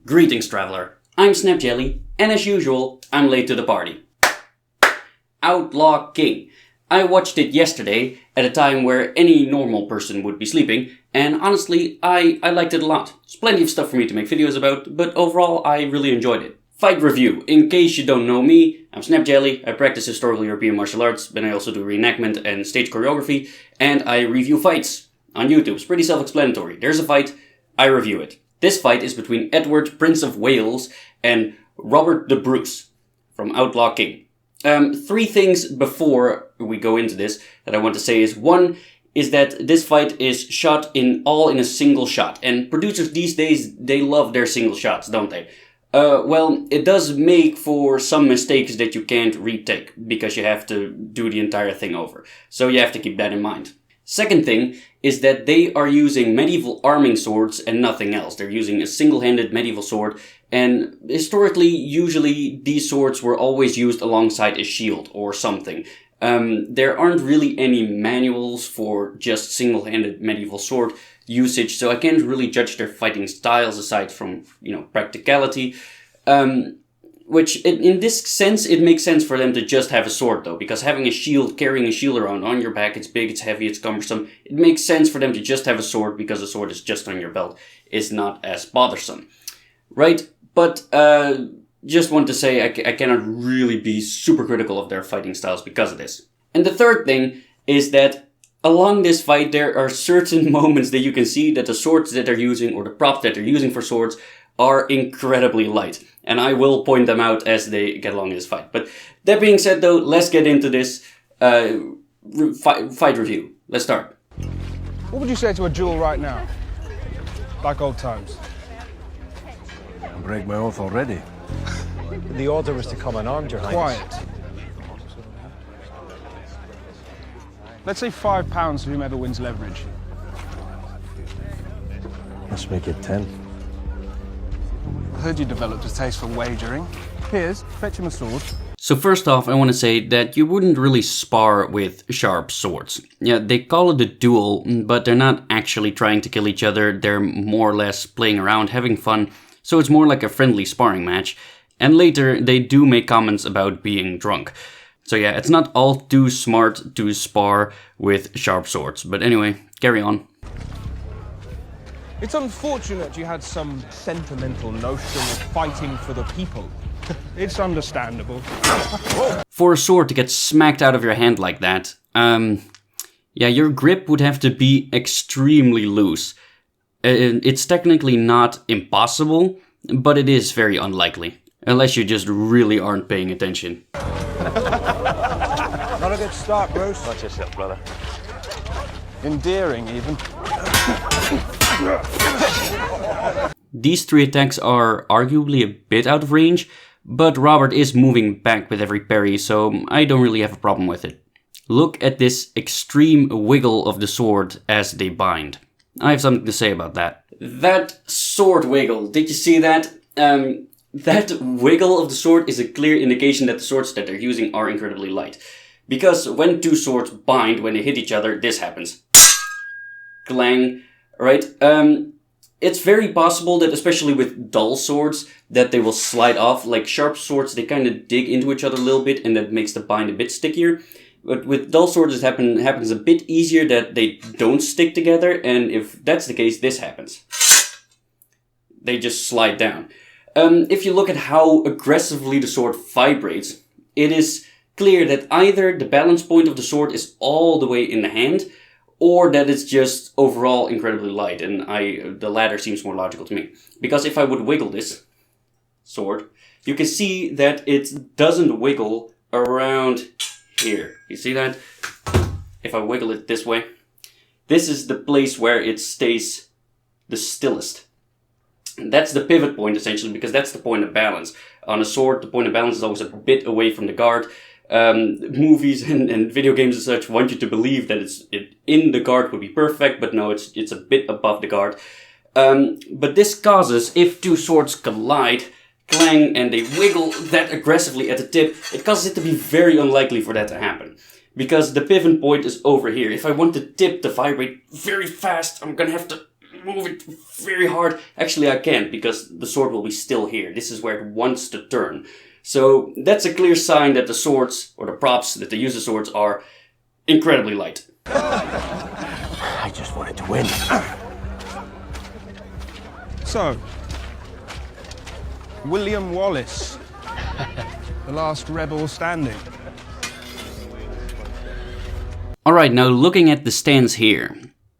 Greetings, traveler. I'm SnapJelly, and as usual, I'm late to the party. Outlaw King. I watched it yesterday at a time where any normal person would be sleeping, and honestly, I liked it a lot. There's plenty of stuff for me to make videos about, but overall, I really enjoyed it. Fight review. In case you don't know me, I'm SnapJelly, I practice historical European martial arts, but I also do reenactment and stage choreography, and I review fights on YouTube. It's pretty self-explanatory. There's a fight, I review it. This fight is between Edward, Prince of Wales, and Robert the Bruce from Outlaw King. Three things before we go into this that I want to say is, one is that this fight is shot in a single shot. And producers these days, they love their single shots, don't they? Well, it does make for some mistakes that you can't retake, because you have to do the entire thing over. So you have to keep that in mind. Second thing is that they are using medieval arming swords and nothing else. They're using a single-handed medieval sword, and historically, usually these swords were always used alongside a shield or something. There aren't really any manuals for just single-handed medieval sword usage, so I can't really judge their fighting styles aside from, practicality. Which, in this sense, it makes sense for them to just have a sword, though, because having a shield, carrying a shield around on your back, it's big, it's heavy, it's cumbersome. It makes sense for them to just have a sword, because a sword is just on your belt. It's not as bothersome. Right? But, just want to say I cannot really be super critical of their fighting styles because of this. And the third thing is that along this fight, there are certain moments that you can see that the swords that they're using, or the props that they're using for swords, are incredibly light. And I will point them out as they get along in this fight. But that being said, though, let's get into this fight review. Let's start. What would you say to a duel right now? Like old times? I break my oath already. The order was to come unarmed, Your Highness. Quiet. Let's say £5 to whomever wins leverage. Let's make it 10. I heard you developed a taste for wagering. Piers, fetch him a sword. So first off, I want to say that you wouldn't really spar with sharp swords. Yeah, they call it a duel, but they're not actually trying to kill each other. They're more or less playing around, having fun. So it's more like a friendly sparring match. And later, they do make comments about being drunk. So yeah, it's not all too smart to spar with sharp swords. But anyway, carry on. It's unfortunate you had some sentimental notion of fighting for the people. It's understandable. For a sword to get smacked out of your hand like that, yeah, your grip would have to be extremely loose. It's technically not impossible, but it is very unlikely. Unless you just really aren't paying attention. Not a good start, Bruce. Watch yourself, brother. Endearing, even. These three attacks are arguably a bit out of range, but Robert is moving back with every parry, so I don't really have a problem with it. Look at this extreme wiggle of the sword as they bind. I have something to say about that. That sword wiggle, did you see that? That wiggle of the sword is a clear indication that the swords that they're using are incredibly light. Because when two swords bind, when they hit each other, this happens. Clang. Right? It's very possible that, especially with dull swords, that they will slide off. Like sharp swords, they kind of dig into each other a little bit, and that makes the bind a bit stickier. But with dull swords, it happens a bit easier that they don't stick together, and if that's the case, this happens. They just slide down. If you look at how aggressively the sword vibrates, it is clear that either the balance point of the sword is all the way in the hand, or that it's just overall incredibly light, and the latter seems more logical to me. Because if I would wiggle this sword, you can see that it doesn't wiggle around here. You see that? If I wiggle it this way, this is the place where it stays the stillest. That's the pivot point, essentially, because that's the point of balance. On a sword, the point of balance is always a bit away from the guard. Movies and video games and such want you to believe that it in the guard would be perfect, but no, it's a bit above the guard. But this causes, if two swords collide, clang, and they wiggle that aggressively at the tip, it causes it to be very unlikely for that to happen. Because the pivot point is over here. If I want the tip to vibrate very fast, I'm gonna have to move it very hard. Actually, I can't, because the sword will be still here. This is where it wants to turn. So that's a clear sign that the swords, or the props that they use the swords, are incredibly light. I just wanted to win. So, William Wallace, the last rebel standing. Alright, now looking at the stands here.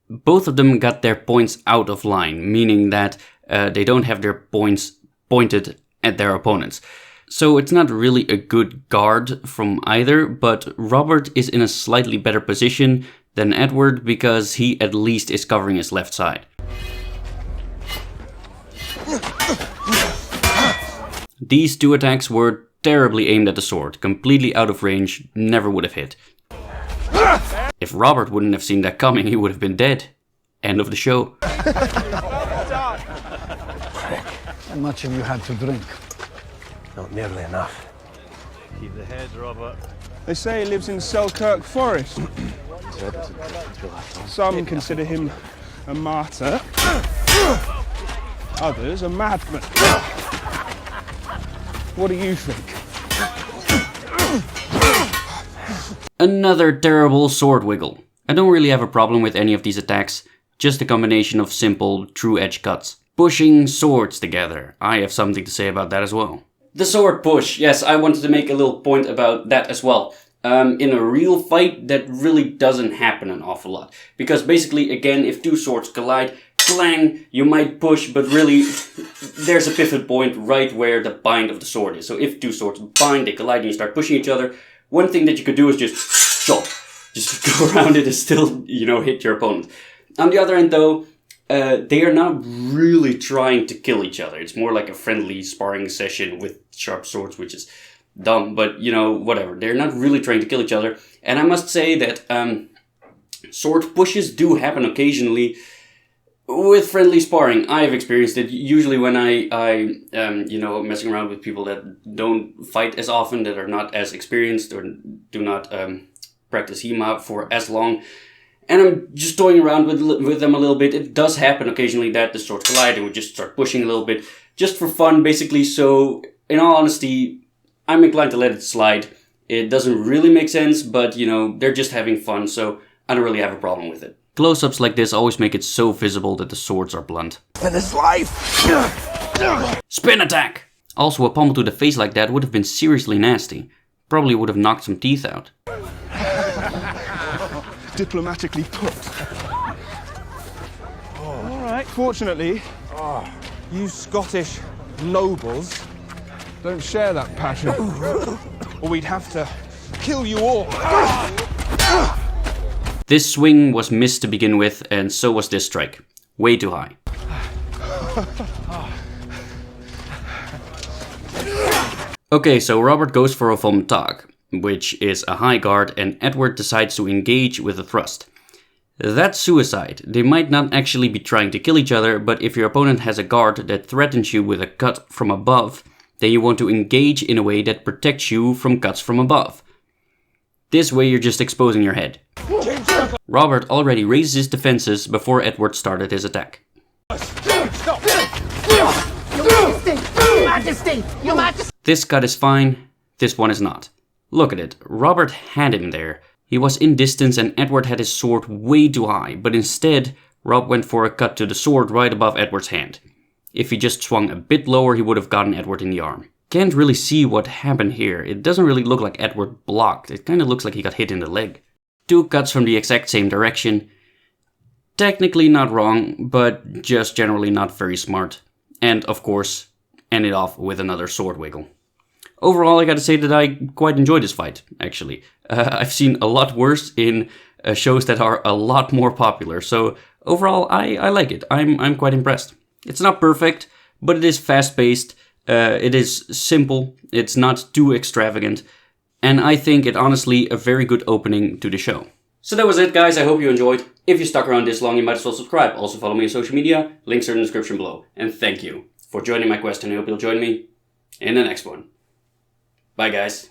Both of them got their points out of line, meaning that they don't have their points pointed at their opponents. So it's not really a good guard from either, but Robert is in a slightly better position than Edward because he at least is covering his left side. These two attacks were terribly aimed at the sword, completely out of range, never would have hit. If Robert wouldn't have seen that coming, he would have been dead. End of the show. How much have you had to drink? Not nearly enough. Keep the head, Robert. They say he lives in Selkirk Forest. Some consider him a martyr, others a madman. What do you think? Another terrible sword wiggle. I don't really have a problem with any of these attacks, just a combination of simple, true edge cuts. Pushing swords together. I have something to say about that as well. The sword push, yes, I wanted to make a little point about that as well. In a real fight, that really doesn't happen an awful lot. Because basically, again, if two swords collide, clang, you might push, but really, there's a pivot point right where the bind of the sword is. So if two swords bind, they collide, and you start pushing each other, one thing that you could do is just chop. Just go around it and still, hit your opponent. On the other end, though, they are not really trying to kill each other. It's more like a friendly sparring session with sharp swords, which is dumb, but whatever. They're not really trying to kill each other. And I must say that sword pushes do happen occasionally with friendly sparring. I have experienced it usually when I'm messing around with people that don't fight as often, that are not as experienced, or do not practice HEMA for as long. And I'm just toying around with them a little bit. It does happen occasionally that the swords collide and we just start pushing a little bit. Just for fun, basically. So, in all honesty, I'm inclined to let it slide. It doesn't really make sense, but, they're just having fun, so I don't really have a problem with it. Close-ups like this always make it so visible that the swords are blunt. For this life! Spin attack! Also, a pommel to the face like that would have been seriously nasty. Probably would have knocked some teeth out. Diplomatically put. All right. Fortunately, you Scottish nobles don't share that passion, or we'd have to kill you all. This swing was missed to begin with, and so was this strike. Way too high. Okay, so Robert goes for a vom tag, which is a high guard, and Edward decides to engage with a thrust. That's suicide. They might not actually be trying to kill each other, but if your opponent has a guard that threatens you with a cut from above, then you want to engage in a way that protects you from cuts from above. This way you're just exposing your head. Robert already raised his defenses before Edward started his attack. This cut is fine, this one is not. Look at it, Robert had him there. He was in distance and Edward had his sword way too high, but instead Rob went for a cut to the sword right above Edward's hand. If he just swung a bit lower, he would have gotten Edward in the arm. Can't really see what happened here. It doesn't really look like Edward blocked. It kind of looks like he got hit in the leg. Two cuts from the exact same direction. Technically not wrong, but just generally not very smart. And of course, ended off with another sword wiggle. Overall, I gotta say that I quite enjoyed this fight, actually. I've seen a lot worse in shows that are a lot more popular, so overall, I like it. I'm quite impressed. It's not perfect, but it is fast-paced, it is simple, it's not too extravagant, and I think it honestly a very good opening to the show. So that was it, guys. I hope you enjoyed. If you stuck around this long, you might as well subscribe. Also follow me on social media, links are in the description below. And thank you for joining my quest, and I hope you'll join me in the next one. Bye, guys.